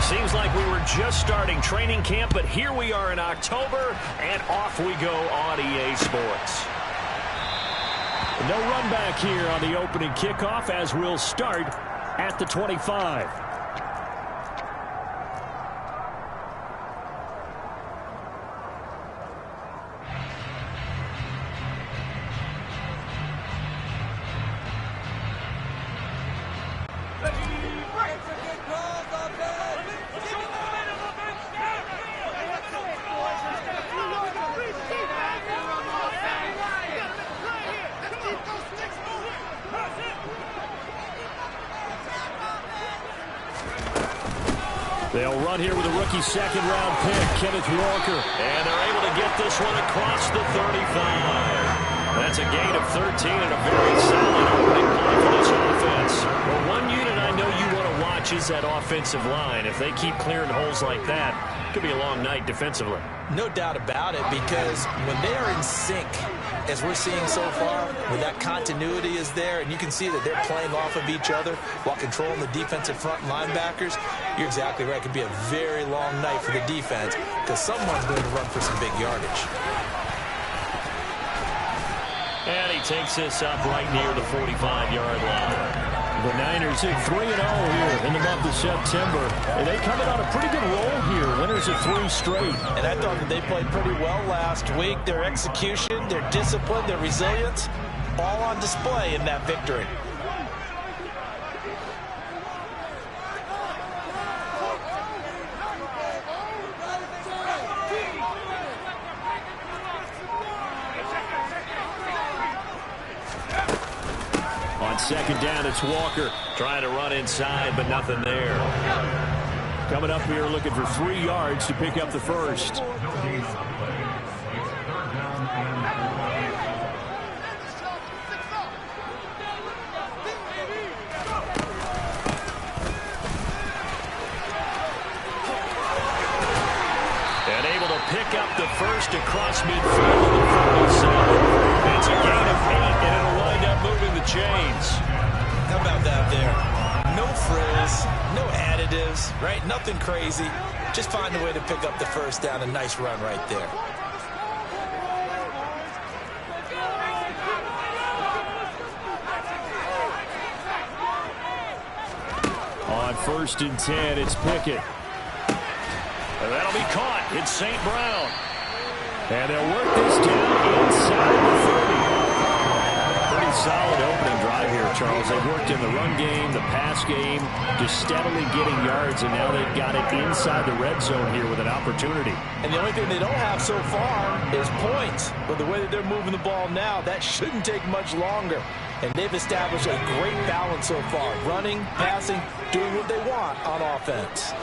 Seems like we were just starting training camp, but here we are in October, and off we go on EA Sports. No run back here on the opening kickoff as we'll start at the 25. They'll run here with a rookie second-round pick, Kenneth Walker. And they're able to get this one across the 35. That's a gain of 13 and a very solid opening play for this offense. Well, one unit I know you want to watch is that offensive line. If they keep clearing holes like that, it could be a long night defensively. No doubt about it, because when they are in sync, as we're seeing so far, when that continuity is there, and you can see that they're playing off of each other while controlling the defensive front linebackers, you're exactly right. It could be a very long night for the defense because someone's going to run for some big yardage. And he takes this up right near the 45-yard line. The Niners hit 3-0 here in the month of September. And they come in on a pretty good roll here. Winners of 3 straight. And I thought that they played pretty well last week. Their execution, their discipline, their resilience, all on display in that victory. Second down, it's Walker. Trying to run inside, but nothing there. Coming up here looking for 3 yards to pick up the first. And able to pick up the first across midfield to the 47. It's a gain of 8, and it'll wind up moving the chains. How about that there? No frills, no additives, right? Nothing crazy. Just find a way to pick up the first down. A nice run right there. On 1st and 10, it's Pickett. And that'll be caught. It's St. Brown. And they'll work this down inside the 30. Pretty solid opening drive here, Charles. They've worked in the run game, the pass game, just steadily getting yards, and now they've got it inside the red zone here with an opportunity. And the only thing they don't have so far is points. But the way that they're moving the ball now, that shouldn't take much longer. And they've established a great balance so far. Running, passing, doing what they want on offense.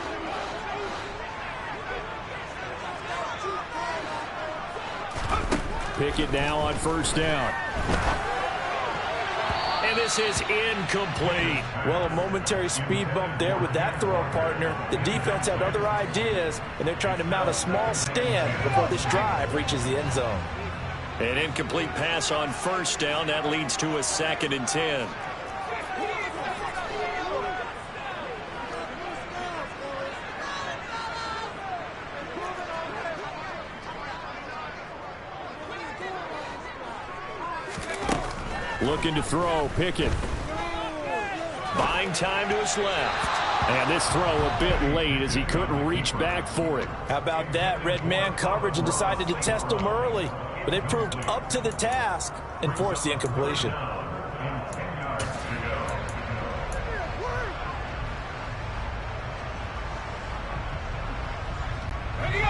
Pickett now on 1st down. And this is incomplete. Well, a momentary speed bump there with that throw partner. The defense had other ideas, and they're trying to mount a small stand before this drive reaches the end zone. An incomplete pass on 1st down. That leads to a 2nd and 10. Looking to throw, Pickett. Buying time to his left. And this throw a bit late as he couldn't reach back for it. How about that? Red man coverage and decided to test him early. But they proved up to the task and forced the incompletion.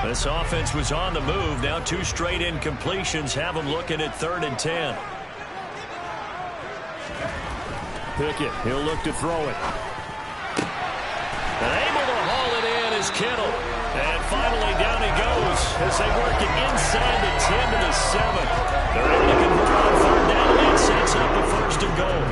This offense was on the move. Now 2 straight incompletions have them looking at 3rd and 10. Pickett, he'll look to throw it. And able to haul it in is Kittle. And finally down he goes as they work it inside the 10 to the 7. They're able to convert on 3rd down and sets up a 1st and goal.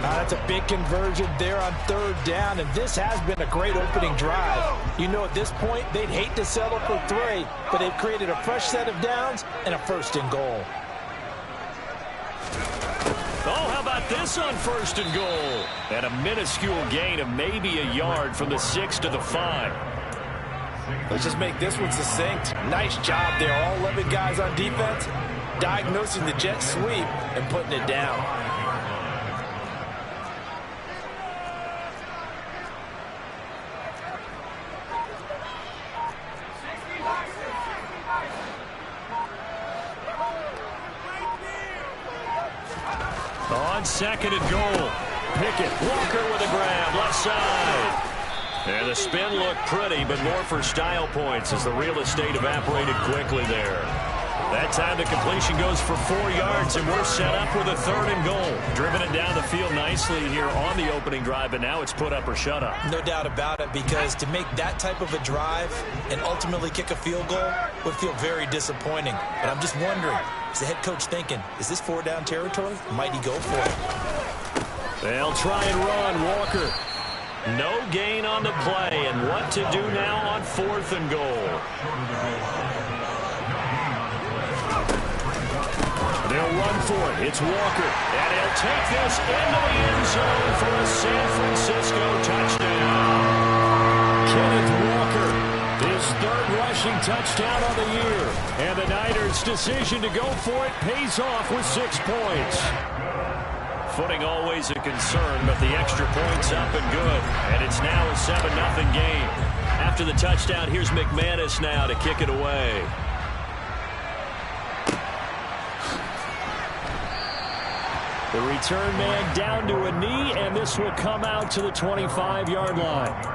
That's a big conversion there on 3rd down, and this has been a great opening drive. You know, at this point, they'd hate to settle for 3, but they've created a fresh set of downs and a 1st and goal. Oh, how about this on 1st and goal? And a minuscule gain of maybe a yard from the 6 to the 5. Let's just make this one succinct. Nice job there. All 11 guys on defense, diagnosing the jet sweep and putting it down. On second and goal. Pickett, Walker with a grab, left side. And the spin looked pretty, but more for style points as the real estate evaporated quickly there. That time the completion goes for 4 yards, and we're set up with a third and goal. Driven it down the field nicely here on the opening drive, but now it's put up or shut up. No doubt about it, because to make that type of a drive and ultimately kick a field goal would feel very disappointing. But I'm just wondering, is the head coach thinking, is this 4-down territory? Might he go for it? They'll try and run. Walker. No gain on the play, and what to do now on 4th and goal. They'll run for it. It's Walker. And he'll take this into the end zone for a San Francisco touchdown. Kenneth Walker, his 3rd rushing touchdown on the year. And the Niners' decision to go for it pays off with 6 points. Footing always a concern, but the extra point's up and good. And it's now a 7-0 game. After the touchdown, here's McManus now to kick it away. The return man down to a knee, and this will come out to the 25-yard line.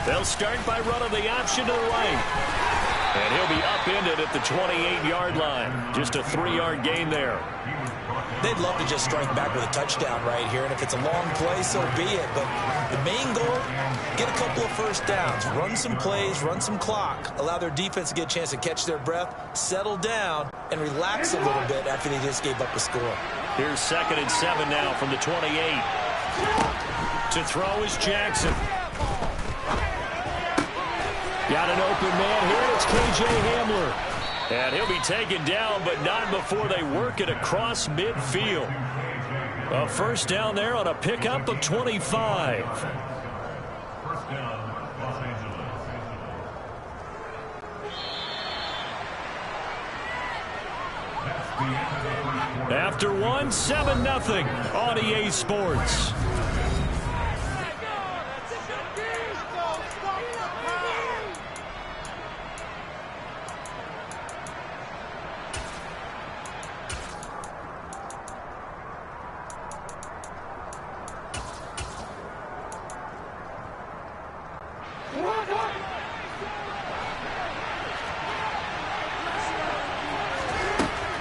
They'll start by running the option to the right. And he'll be upended at the 28-yard line. Just a 3-yard gain there. They'd love to just strike back with a touchdown right here, and if it's a long play, so be it. But the main goal, get a couple of first downs, run some plays, run some clock, allow their defense to get a chance to catch their breath, settle down, and relax a little bit after they just gave up a score. Here's 2nd and 7 now from the 28. To throw is Jackson. Got an open man here. It's K.J. Hamler. And he'll be taken down, but not before they work it across midfield. A first down there on a pickup of 25. After 1, 7-0 on EA Sports.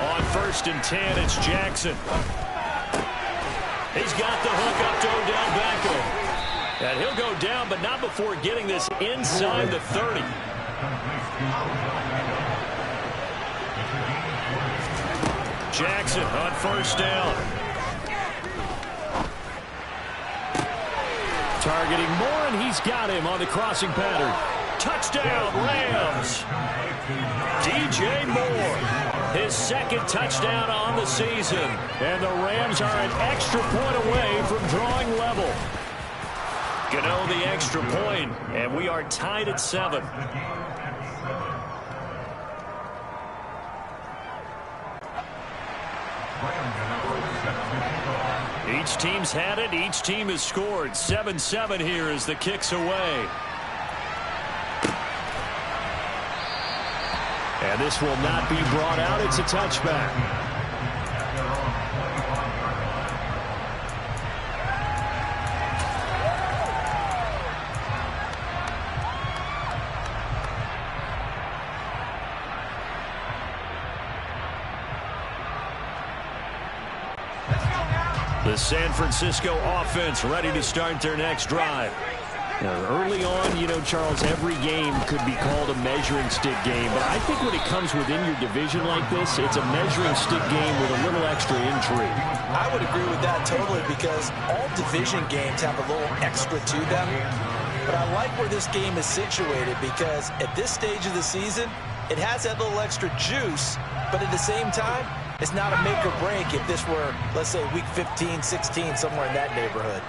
On 1st and 10, it's Jackson. He's got the hook up to Odell Beckham. And he'll go down, but not before getting this inside the 30. Jackson on 1st down. Targeting Moore, and he's got him on the crossing pattern. Touchdown, Rams. DJ Moore, his 2nd touchdown on the season. And the Rams are an extra point away from drawing level. Gano the extra point, and we are tied at 7. Each team's had it. Each team has scored. 7-7 here as the kick's away. And this will not be brought out. It's a touchback. The San Francisco offense ready to start their next drive. Early on, you know, Charles, every game could be called a measuring stick game. But I think when it comes within your division like this, it's a measuring stick game with a little extra intrigue. I would agree with that totally, because all division games have a little extra to them. But I like where this game is situated because at this stage of the season, it has that little extra juice, but at the same time, it's not a make or break if this were, let's say, week 15, 16, somewhere in that neighborhood.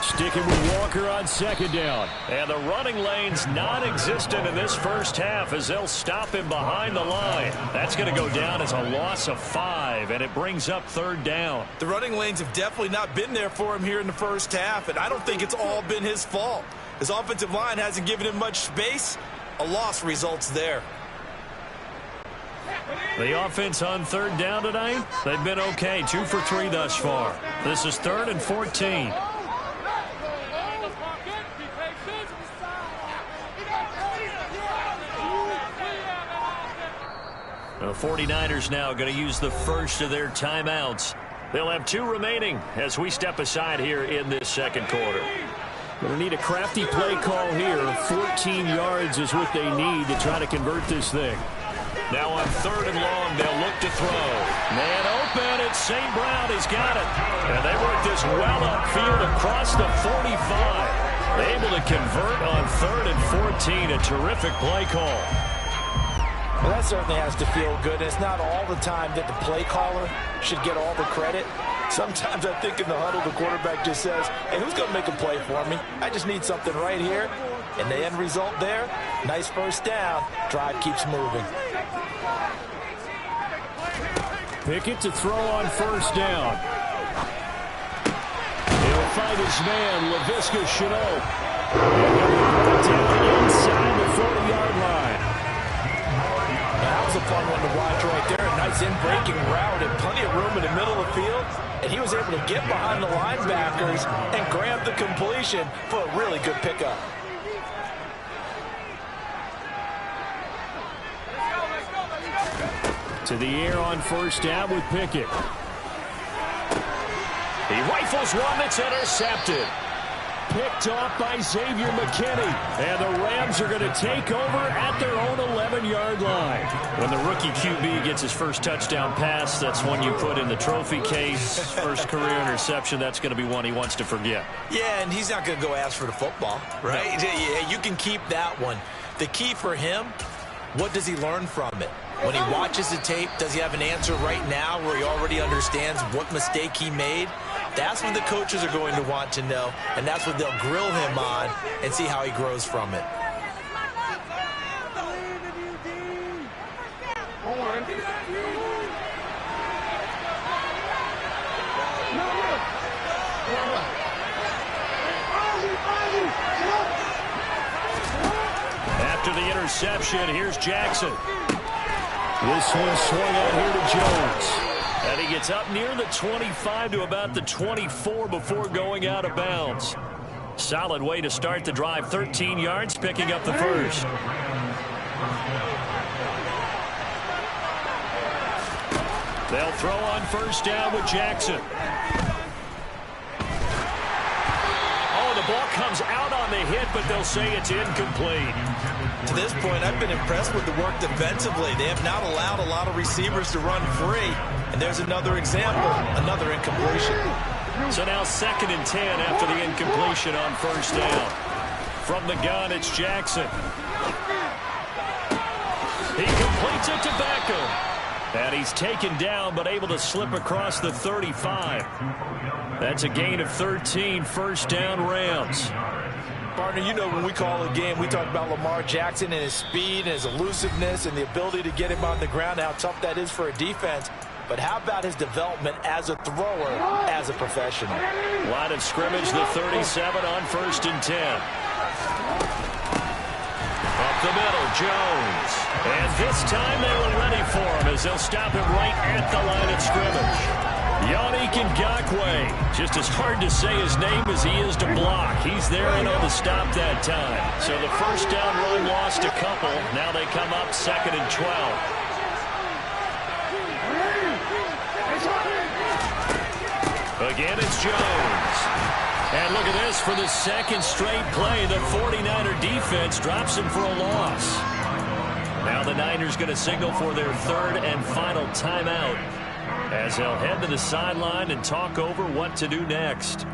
Sticking with Walker on second down. And the running lane's non-existent in this first half as they'll stop him behind the line. That's going to go down as a loss of 5, and it brings up third down. The running lanes have definitely not been there for him here in the first half, and I don't think it's all been his fault. His offensive line hasn't given him much space. A loss results there. The offense on third down tonight, they've been okay. 2 for 3 thus far. This is 3rd and 14. The 49ers now going to use the first of their timeouts. They'll have 2 remaining as we step aside here in this second quarter. Going to need a crafty play call here. 14 yards is what they need to try to convert this thing. Now on 3rd and long, they'll look to throw. Man open, it's St. Brown. He's got it. And they work this well upfield across the 45. Able to convert on 3rd and 14. A terrific play call. Well, that certainly has to feel good. It's not all the time that the play caller should get all the credit. Sometimes I think in the huddle, the quarterback just says, hey, who's going to make a play for me? I just need something right here. And the end result there, nice first down. Drive keeps moving. Pickett to throw on first down. He'll find his man, Laviska Shenault. Down inside the 40-yard line. That was a fun one to watch right there. A nice in-breaking route and plenty of room in the middle of the field. And he was able to get behind the linebackers and grab the completion for a really good pickup. To the air on first down with Pickett. He rifles one that's intercepted. Picked off by Xavier McKinney. And the Rams are going to take over at their own 11-yard line. When the rookie QB gets his first touchdown pass, that's one you put in the trophy case. First career interception, that's going to be one he wants to forget. Yeah, and he's not going to go ask for the football, right? No. Yeah, you can keep that one. The key for him, what does he learn from it? When he watches the tape, does he have an answer right now where he already understands what mistake he made? That's what the coaches are going to want to know, and that's what they'll grill him on and see how he grows from it. After the interception, here's Jackson. This one swung out here to Jones. And he gets up near the 25 to about the 24 before going out of bounds. Solid way to start the drive. 13 yards, picking up the first. They'll throw on first down with Jackson. Oh, the ball comes out on the hit, but they'll say it's incomplete. To this point, I've been impressed with the work defensively. They have not allowed a lot of receivers to run free. And there's another example, another incompletion. So now 2nd and 10 after the incompletion on first down. From the gun, it's Jackson. He completes it to Beckham. And he's taken down, but able to slip across the 35. That's a gain of 13, first down Rams. Partner, you know when we call a game, we talk about Lamar Jackson and his speed and his elusiveness and the ability to get him on the ground, how tough that is for a defense. But how about his development as a thrower, as a professional? Line of scrimmage, the 37 on 1st and 10. Up the middle, Jones. And this time they were ready for him as they'll stop him right at the line of scrimmage. Yannick Ngakoue, just as hard to say his name as he is to block. He's there and on the stop that time. So the first down run lost a couple. Now they come up 2nd and 12. Again, it's Jones. And look at this, for the second straight play, the 49er defense drops him for a loss. Now the Niners going to signal for their third and final timeout as they'll head to the sideline and talk over what to do next.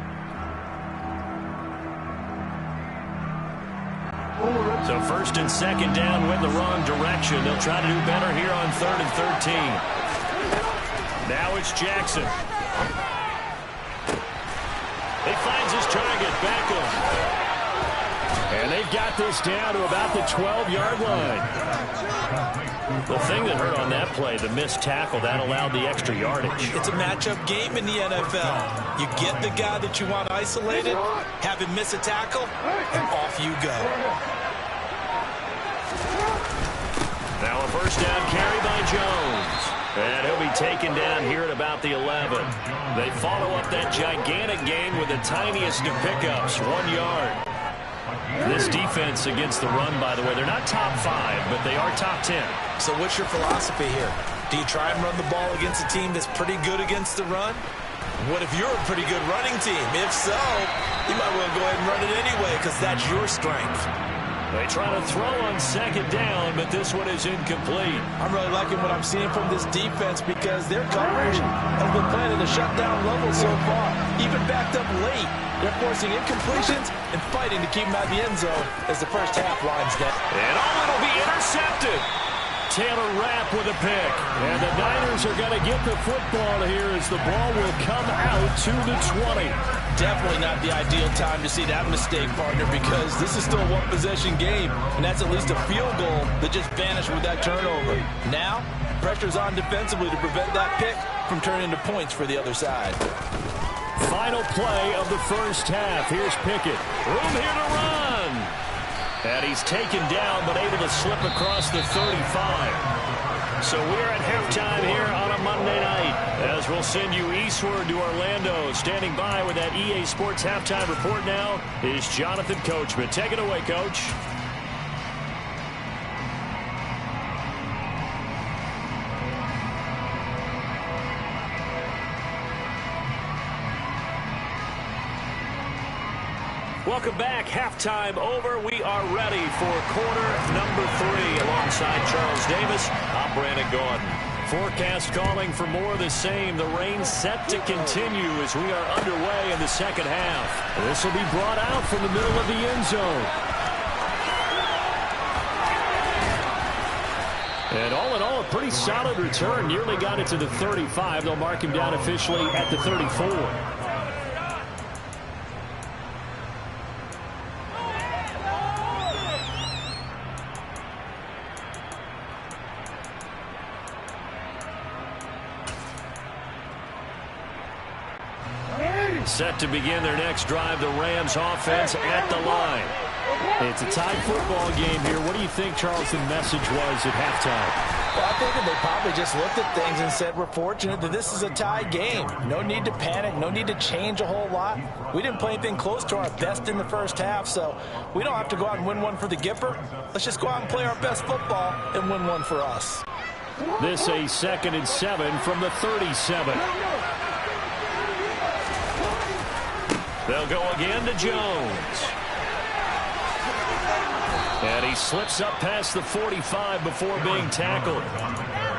So first and second down went the wrong direction. They'll try to do better here on 3rd and 13. Now it's Jackson. He finds his target, Beckham. And they've got this down to about the 12-yard line. The thing that hurt on that play, the missed tackle, that allowed the extra yardage. It's a matchup game in the NFL. You get the guy that you want isolated, have him miss a tackle, and off you go. Now a first down carry by Jones. And he'll be taken down here at about the 11. They follow up that gigantic gain with the tiniest of pickups, 1 yard. This defense against the run, by the way, they're not top 5, but they are top 10. So what's your philosophy here? Do you try and run the ball against a team that's pretty good against the run? What if you're a pretty good running team? If so, you might well go ahead and run it anyway because that's your strength. They try to throw on second down, but this one is incomplete. I'm really liking what I'm seeing from this defense because their coverage has been playing at a shutdown level so far. Even backed up late, they're forcing incompletions and fighting to keep them out of the end zone as the first half winds down. And it'll be intercepted. Taylor Rapp with a pick. And the Niners are going to get the football here as the ball will come out to the 20. Definitely not the ideal time to see that mistake, partner, because this is still a one-possession game, and that's at least a field goal that just vanished with that turnover. Now, pressure's on defensively to prevent that pick from turning into points for the other side. Final play of the first half. Here's Pickett. Room here to run. And he's taken down, but able to slip across the 35. So we're at halftime here on a Monday night, as we'll send you eastward to Orlando. Standing by with that EA Sports halftime report now is Jonathan Coachman. Take it away, Coach. Welcome back. Halftime over. We are ready for quarter number 3 alongside Charles Davis. I'm Brandon Gordon. Forecast calling for more of the same. The rain set to continue as we are underway in the second half. This will be brought out from the middle of the end zone. And all in all, a pretty solid return. Nearly got it to the 35. They'll mark him down officially at the 34. Set to begin their next drive, the Rams offense at the line. It's a tied football game here. What do you think, Charles, the message was at halftime? Well, I think that they probably just looked at things and said, we're fortunate that this is a tie game. No need to panic, no need to change a whole lot. We didn't play anything close to our best in the first half, so we don't have to go out and win one for the Gipper. Let's just go out and play our best football and win one for us. This a 2nd and 7 from the 37. They'll go again to Jones. And he slips up past the 45 before being tackled.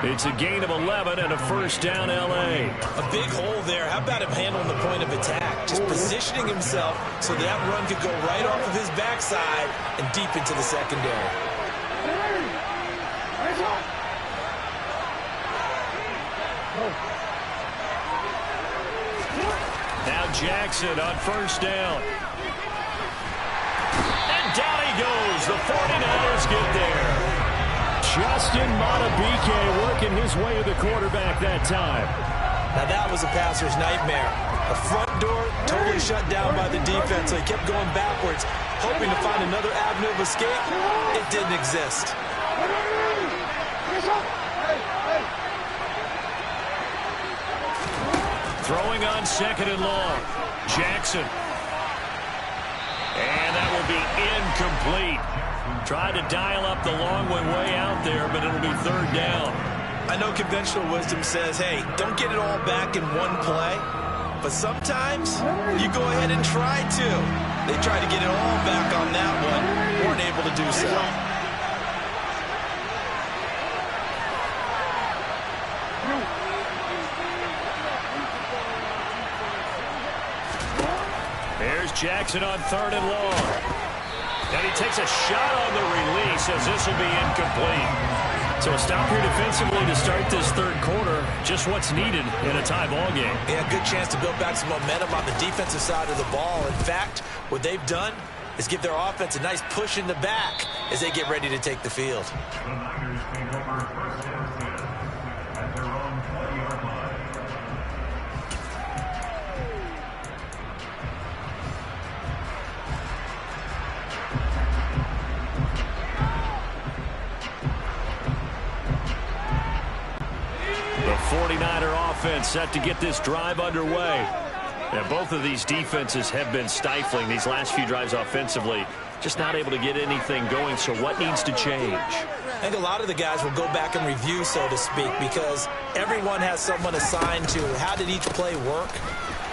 It's a gain of 11 and a first down, L.A. A big hole there. How about him handling the point of attack? Just positioning himself so that run could go right off of his backside and deep into the secondary. Now Jackson on first down. And down he goes. The 49ers get there. Justin Madubuike working his way to the quarterback that time. Now that was a passer's nightmare. The front door totally shut down by the defense, so he kept going backwards, hoping to find another avenue of escape. It didn't exist. Throwing on 2nd and long. Jackson. And that will be incomplete. Tried to dial up the long one way out there, but it'll be 3rd down. I know conventional wisdom says, hey, don't get it all back in one play. but sometimes you go ahead and try to. They tried to get it all back on that one, weren't able to do so. Here's Jackson on 3rd and long. And he takes a shot on the release as this will be incomplete. So a stop here defensively to start this 3rd quarter. Just what's needed in a tie ball game. Yeah, good chance to build back some momentum on the defensive side of the ball. In fact, what they've done is give their offense a nice push in the back as they get ready to take the field. The 49er offense set to get this drive underway. And both of these defenses have been stifling these last few drives offensively. Just not able to get anything going, so what needs to change? I think a lot of the guys will go back and review, so to speak, because everyone has someone assigned to how did each play work.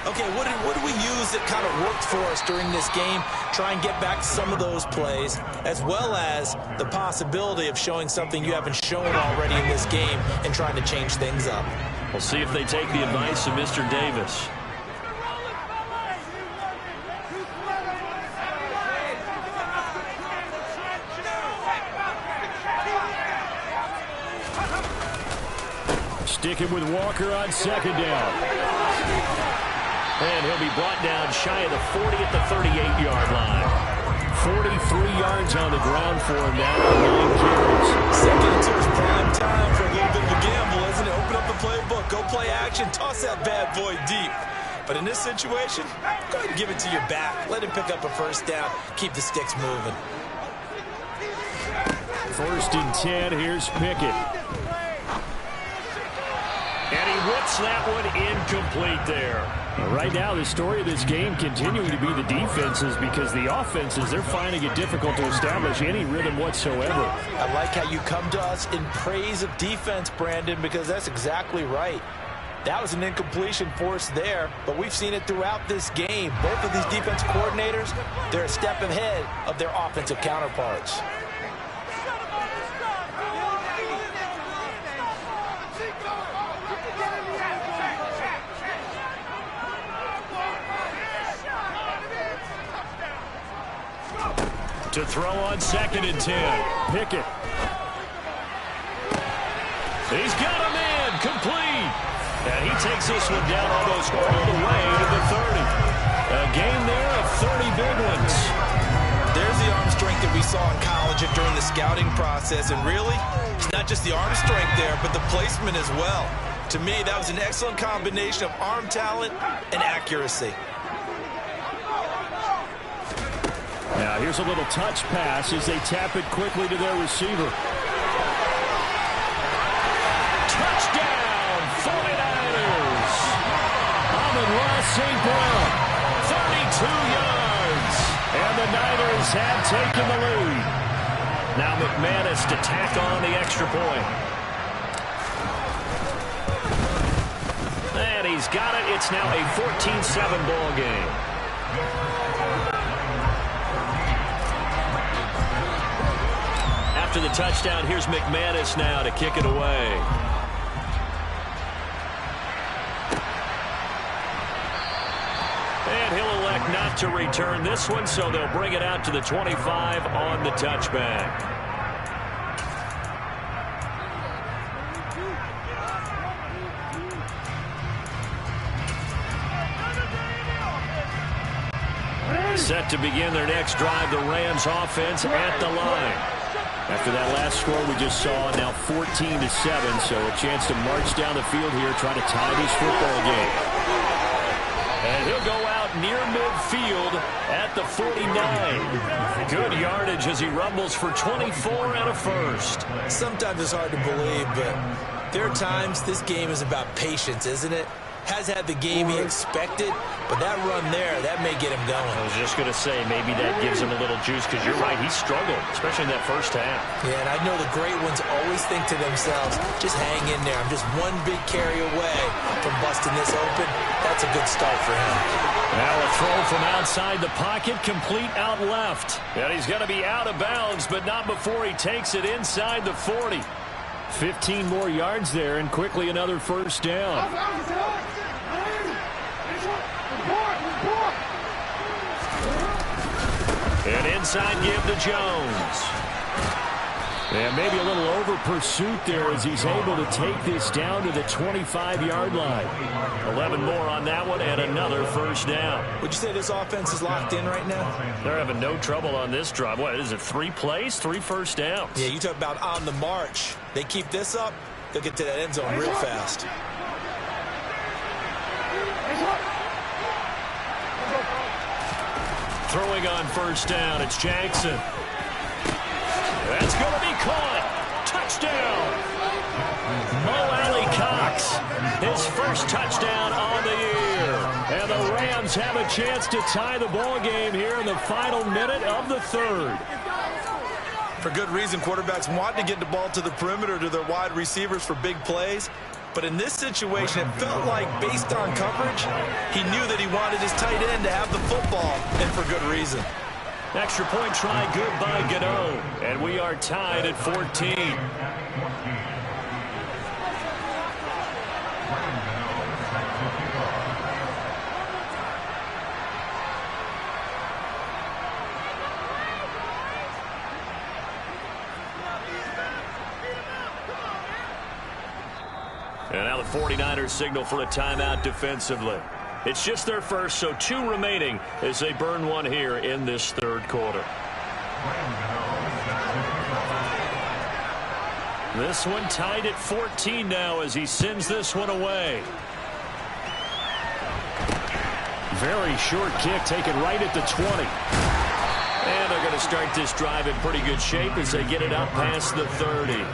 Okay, what did we use that kind of worked for us during this game? Try and get back to some of those plays, as well as the possibility of showing something you haven't shown already in this game and trying to change things up. We'll see if they take the advice of Mr. Davis. Sticking with Walker on 2nd down. And he'll be brought down shy of the 40 at the 38-yard line. 43 yards on the ground for him now. 9 carries. 2nd and 2 is prime time for a little bit of a gamble, isn't it? Open up the playbook, go play action, toss that bad boy deep. But in this situation, go ahead and give it to your back. Let him pick up a 1st down. Keep the sticks moving. 1st and 10. Here's Pickett. And he whips that one incomplete there. Right now, the story of this game continuing to be the defenses, because the offenses, they're finding it difficult to establish any rhythm whatsoever. I like how you come to us in praise of defense, Brandon, because that's exactly right. That was an incompletion forced there, but we've seen it throughout this game. Both of these defense coordinators, they're a step ahead of their offensive counterparts. To throw on 2nd and 10. Pickett. He's got a man complete. And he takes this one down almost all the way to the 30. A game there of 30 big ones. There's the arm strength that we saw in college and during the scouting process. And really, it's not just the arm strength there, but the placement as well. To me, that was an excellent combination of arm talent and accuracy. Now here's a little touch pass as they tap it quickly to their receiver. Touchdown, 49ers. Amon-Ra St. Brown, 32 yards. And the Niners have taken the lead. Now McManus to tack on the extra point. And he's got it. It's now a 14-7 ball game. After the touchdown, here's McManus now to kick it away. And he'll elect not to return this one, so they'll bring it out to the 25 on the touchback. Set to begin their next drive, the Rams offense at the line. After that last score we just saw, now 14-7, so a chance to march down the field here, try to tie this football game. And he'll go out near midfield at the 49. Good yardage as he rumbles for 24 and a 1st. Sometimes it's hard to believe, but there are times this game is about patience, isn't it? has had the game he expected, but that run there, that may get him going. I was just going to say, maybe that gives him a little juice, because you're right, he struggled, especially in that first half. Yeah, and I know the great ones always think to themselves, just hang in there. I'm just one big carry away from busting this open. That's a good start for him. Now a throw from outside the pocket, complete out left. And he's going to be out of bounds, but not before he takes it inside the 40. 15 more yards there, and quickly another first down. And inside give to Jones. And maybe a little over pursuit there as he's able to take this down to the 25-yard line. 11 more on that one and another first down. Would you say this offense is locked in right now? They're having no trouble on this drive. What is it, 3 plays, 3 first downs? Yeah, you talk about on the march. They keep this up, they'll get to that end zone real fast. Throwing on first down, it's Jackson. That's going to be caught. Touchdown. Mo Alley Cox, his first touchdown on the year. And the Rams have a chance to tie the ball game here in the final minute of the third. For good reason, quarterbacks want to get the ball to the perimeter to their wide receivers for big plays. But in this situation, it felt like, based on coverage, he knew that he wanted his tight end to have the football, and for good reason. Extra point try good by Gano. And we are tied at 14. And now the 49ers signal for a timeout defensively. It's just their first, so 2 remaining as they burn one here in this third quarter. This one tied at 14 now as he sends this one away. Very short kick taken right at the 20. And they're going to start this drive in pretty good shape as they get it out past the 30.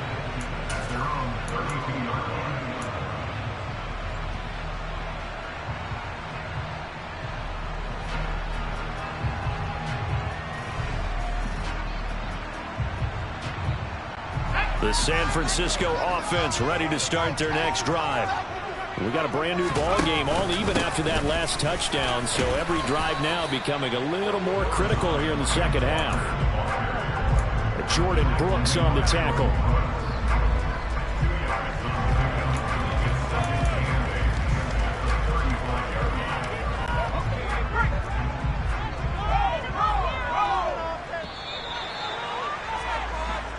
The San Francisco offense ready to start their next drive. We got a brand new ball game, all even after that last touchdown, so every drive now becoming a little more critical here in the second half. Jordan Brooks on the tackle.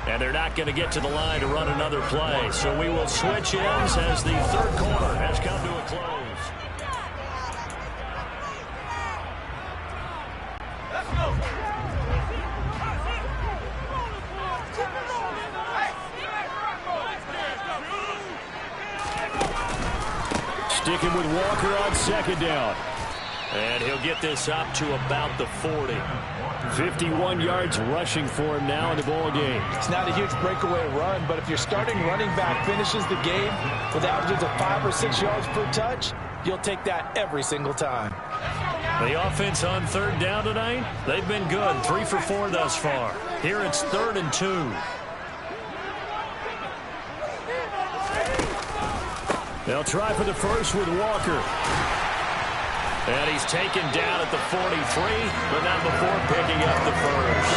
And they're not going to get to the line to run another play. So we will switch ends as the third quarter has come to a close. Sticking with Walker on second down. And he'll get this up to about the 40. 51 yards rushing for him now in the ball game. It's not a huge breakaway run, but if your starting running back finishes the game with averages of 5 or 6 yards per touch, you'll take that every single time. The offense on third down tonight, they've been good. 3 for 4 thus far. Here it's 3rd and 2. They'll try for the first with Walker. And he's taken down at the 43, but not before picking up the first.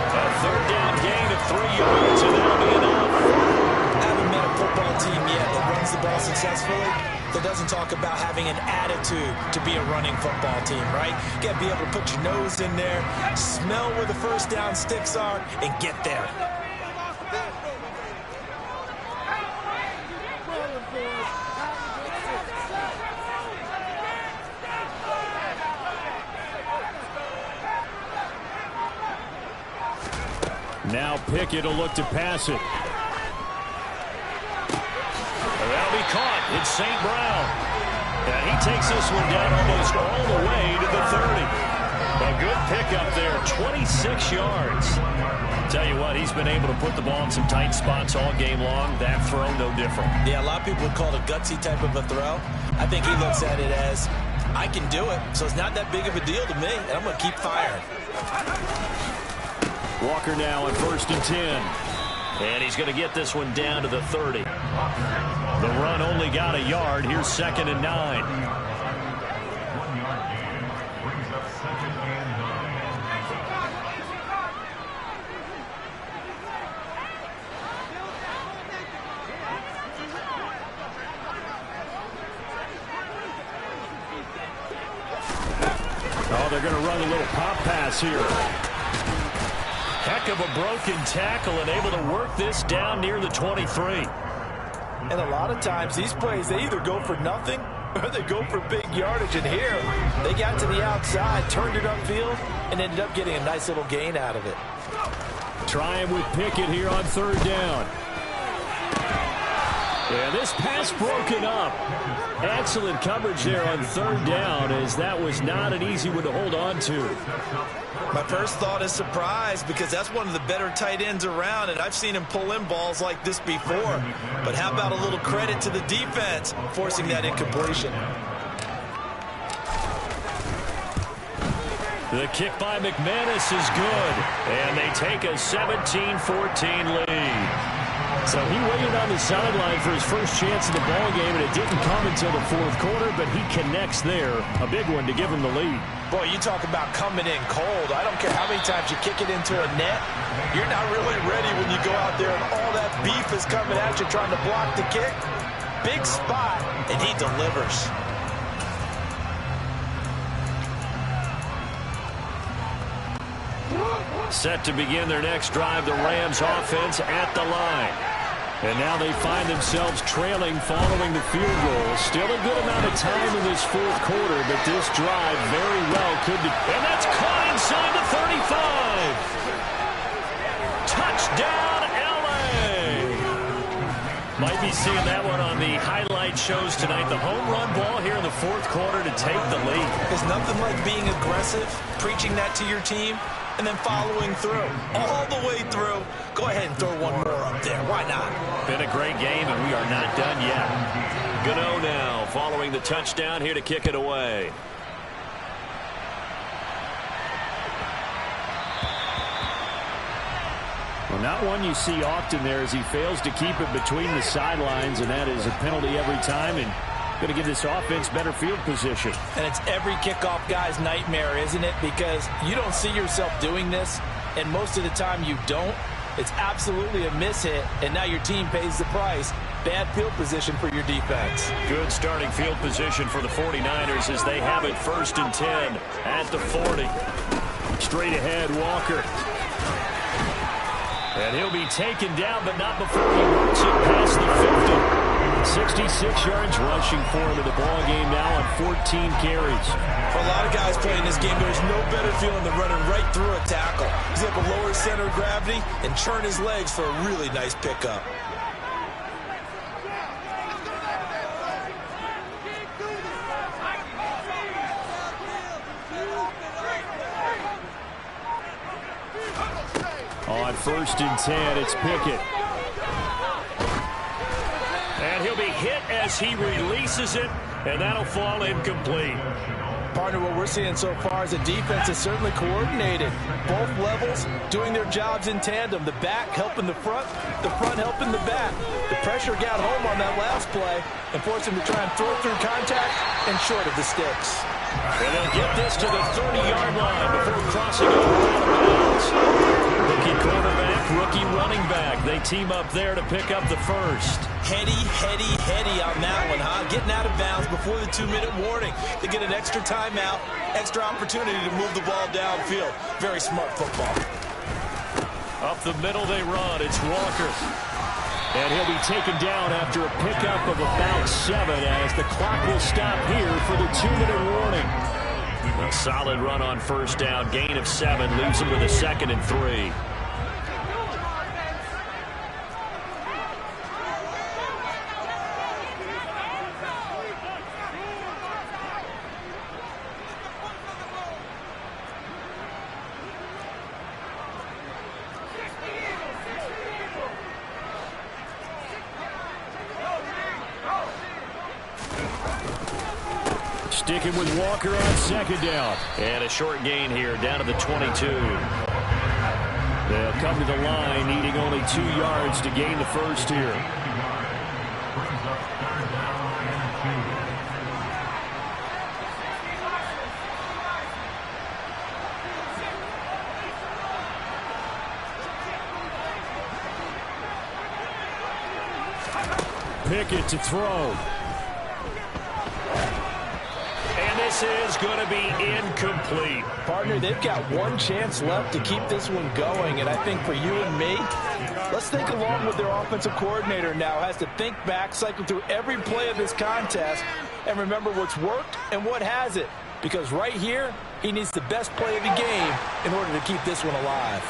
A third down gain of 3 yards, and that'll be enough. I haven't met a football team yet that runs the ball successfully that doesn't talk about having an attitude to be a running football team, right? You got to be able to put your nose in there, smell where the first down sticks are, and get there. Now Pickett will look to pass it. That'll be caught. It's St. Brown. And he takes this one down almost all the way to the 30. A good pickup there, 26 yards. Tell you what, he's been able to put the ball in some tight spots all game long. That throw, no different. Yeah, a lot of people would call it a gutsy type of a throw. I think he looks at it as, I can do it, so it's not that big of a deal to me, and I'm going to keep firing. Walker now on 1st and 10. And he's going to get this one down to the 30. The run only got a yard. Here's 2nd and 9. Oh, they're going to run a little pop pass here. Heck of a broken tackle and able to work this down near the 23. And a lot of times these plays, they either go for nothing or they go for big yardage. And here, they got to the outside, turned it upfield, and ended up getting a nice little gain out of it. Trying with Pickett here on 3rd down. Yeah, this pass broken up. Excellent coverage there on 3rd down, as that was not an easy one to hold on to. My first thought is surprise, because that's one of the better tight ends around, and I've seen him pull in balls like this before. But how about a little credit to the defense forcing that incompletion? The kick by McManus is good, and they take a 17-14 lead. So he waited on the sideline for his first chance in the ball game, and it didn't come until the 4th quarter, but he connects there. A big one to give him the lead. Boy, you talk about coming in cold. I don't care how many times you kick it into a net. You're not really ready when you go out there and all that beef is coming at you trying to block the kick. Big spot, and he delivers. Set to begin their next drive, the Rams offense at the line. And now they find themselves trailing following the field goal. Still a good amount of time in this 4th quarter, but this drive very well could be. And that's caught inside the 35. Touchdown, L.A. Might be seeing that one on the highlight shows tonight. The home run ball here in the 4th quarter to take the lead. There's nothing like being aggressive, preaching that to your team, and then following through, all the way through. Go ahead and throw one more up there. Why not? Been a great game, and we are not done yet. Gano now following the touchdown here to kick it away. Well, not one you see often there, as he fails to keep it between the sidelines, and that is a penalty every time, and going to give this offense better field position. And it's every kickoff guy's nightmare, isn't it? Because you don't see yourself doing this, and most of the time you don't. It's absolutely a mishit, and now your team pays the price. Bad field position for your defense. Good starting field position for the 49ers as they have it 1st and 10 at the 40. Straight ahead, Walker. And he'll be taken down, but not before he works it past the 50. 66 yards rushing for him in the ball game now on 14 carries. For a lot of guys playing this game, there's no better feeling than running right through a tackle. He's able to lower his center of gravity and churn his legs for a really nice pickup. On 1st and 10, it's Pickett. And he'll be hit as he releases it, and that'll fall incomplete. Partner, what we're seeing so far is the defense is certainly coordinated. Both levels doing their jobs in tandem. The back helping the front helping the back. The pressure got home on that last play and forced him to try and throw through contact and short of the sticks. And they'll get this to the 30-yard line before crossing over out of bounds. Rookie quarterback, rookie running back. They team up there to pick up the first. Heady on that one, huh? Getting out of bounds before the 2-minute warning. They get an extra timeout, extra opportunity to move the ball downfield. Very smart football. Up the middle they run. It's Walker. And he'll be taken down after a pickup of about 7 as the clock will stop here for the 2-minute warning. A solid run on 1st down. Gain of 7 leaves him with a 2nd and 3. Sticking with Walker on second down. And a short gain here, down to the 22. They'll come to the line, needing only 2 yards to gain the first here. Pickett to throw. And this is going to be incomplete. Partner, they've got one chance left to keep this one going, and I think for you and me, let's think along with their offensive coordinator now. Has to think back, cycle through every play of this contest, and remember what's worked and what hasn't. Because right here, he needs the best play of the game in order to keep this one alive.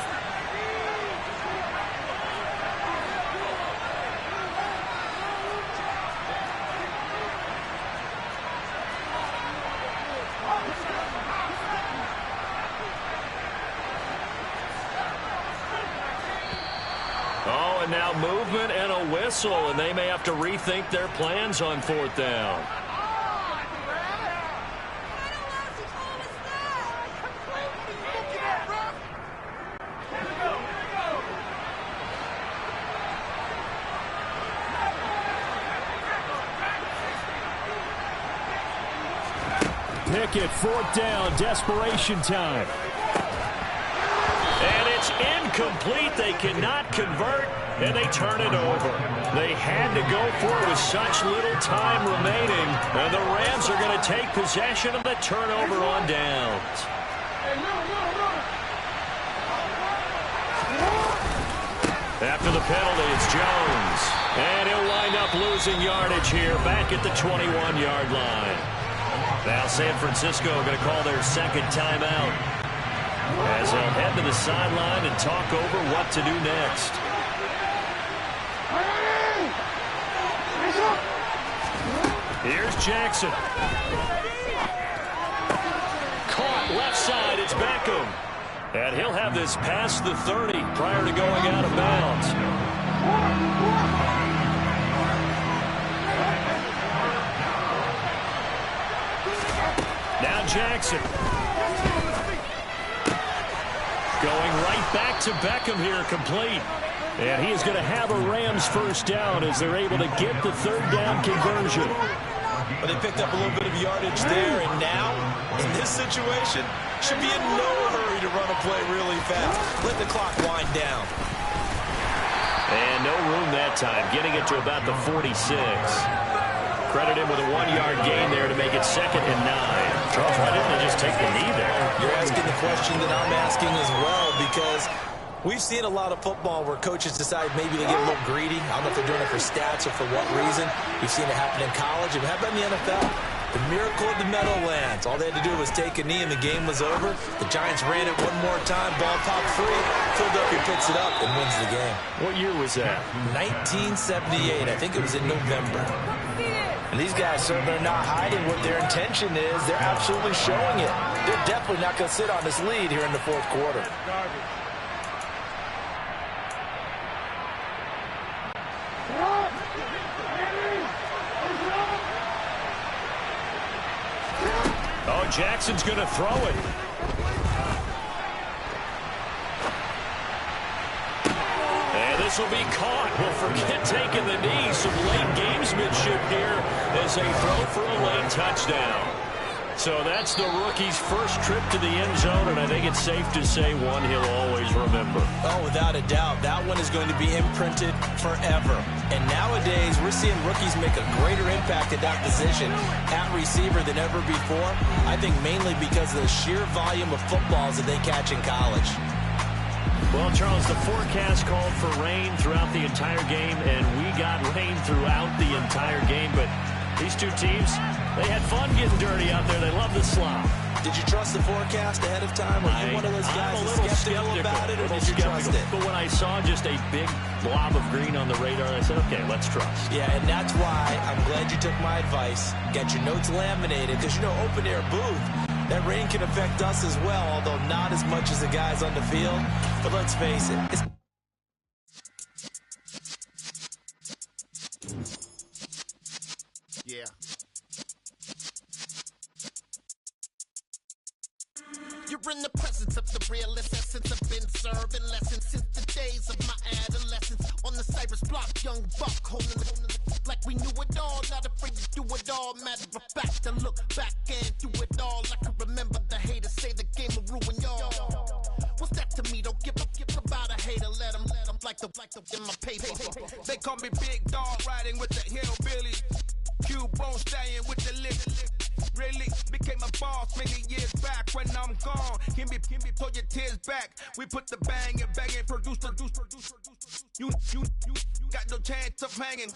And now movement and a whistle, and they may have to rethink their plans on 4th down. Pickett, 4th down, desperation time. And it's incomplete. They cannot convert, and they turn it over. They had to go for it with such little time remaining, and the Rams are going to take possession of the turnover on downs. After the penalty, it's Jones, and he'll wind up losing yardage here back at the 21-yard line. Now San Francisco going to call their second timeout, as they'll head to the sideline and talk over what to do next. Here's Jackson. Caught left side, it's Beckham. And he'll have this past the 30 prior to going out of bounds. Now Jackson. Going right back to Beckham here, complete. And he is going to have a Rams first down as they're able to get the 3rd down conversion. But they picked up a little bit of yardage there, and now, in this situation, should be in no hurry to run a play really fast. Let the clock wind down. And no room that time, getting it to about the 46. Credit him with a 1-yard gain there to make it 2nd and 9. Charles, why didn't they just take the knee there? You're asking the question that I'm asking as well, because we've seen a lot of football where coaches decide maybe they get a little greedy. I don't know if they're doing it for stats or for what reason. We've seen it happen in college. And how about in the NFL? The miracle of the Meadowlands. All they had to do was take a knee and the game was over. The Giants ran it one more time. Ball popped free. Philadelphia picks it up and wins the game. What year was that? 1978. I think it was in November. And these guys certainly are not hiding what their intention is. They're absolutely showing it. They're definitely not going to sit on this lead here in the 4th quarter. Oh, Jackson's going to throw it. And this will be caught. Well, forget taking the knee. Some late gamesmanship here as they throw for a late touchdown. So that's the rookie's first trip to the end zone, and I think it's safe to say one he'll always remember. Oh, without a doubt. That one is going to be imprinted forever. And nowadays, we're seeing rookies make a greater impact at that position at receiver than ever before. I think mainly because of the sheer volume of footballs that they catch in college. Well, Charles, the forecast called for rain throughout the entire game, and we got rain throughout the entire game. But these two teams, they had fun getting dirty out there. They love the slop. Did you trust the forecast ahead of time? Were you one of those guys that's skeptical about it, or did you trust it? But when I saw just a big blob of green on the radar, I said, okay, let's trust. Yeah, and that's why I'm glad you took my advice. Get your notes laminated, because, you know, open-air booth, that rain can affect us as well, although not as much as the guys on the field. But let's face it, it's yeah. in the presence of the realest essence. I've been serving lessons since the days of my adolescence. On the Cypress block, young buck holding the like we knew it all. Not afraid to do it all. Matter of fact, to look back and do it all. I can remember the haters say the game will ruin y'all. What's that to me? Don't give about a hater. Let them like the in my paper. They call me Big Dog, riding with the hillbilly. Cubone staying with the lift. Really became a boss many years back. When I'm gone, can be pull your tears back. We put the bang and produce. You got no chance of hanging.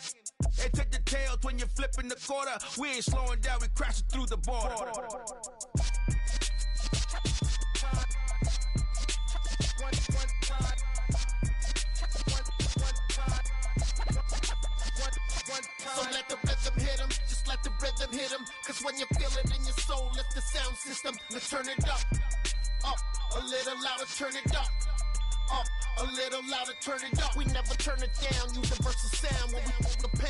They take the tails when you're flipping the quarter. We ain't slowing down, we crashing through the border. So let the rhythm hit 'em, just let the rhythm hit 'em. Cause when you feel it in your soul, lift the sound system. Let's turn it up, a little louder, turn it up, a little louder, turn it up. We never turn it down, universal sound when we move the pen.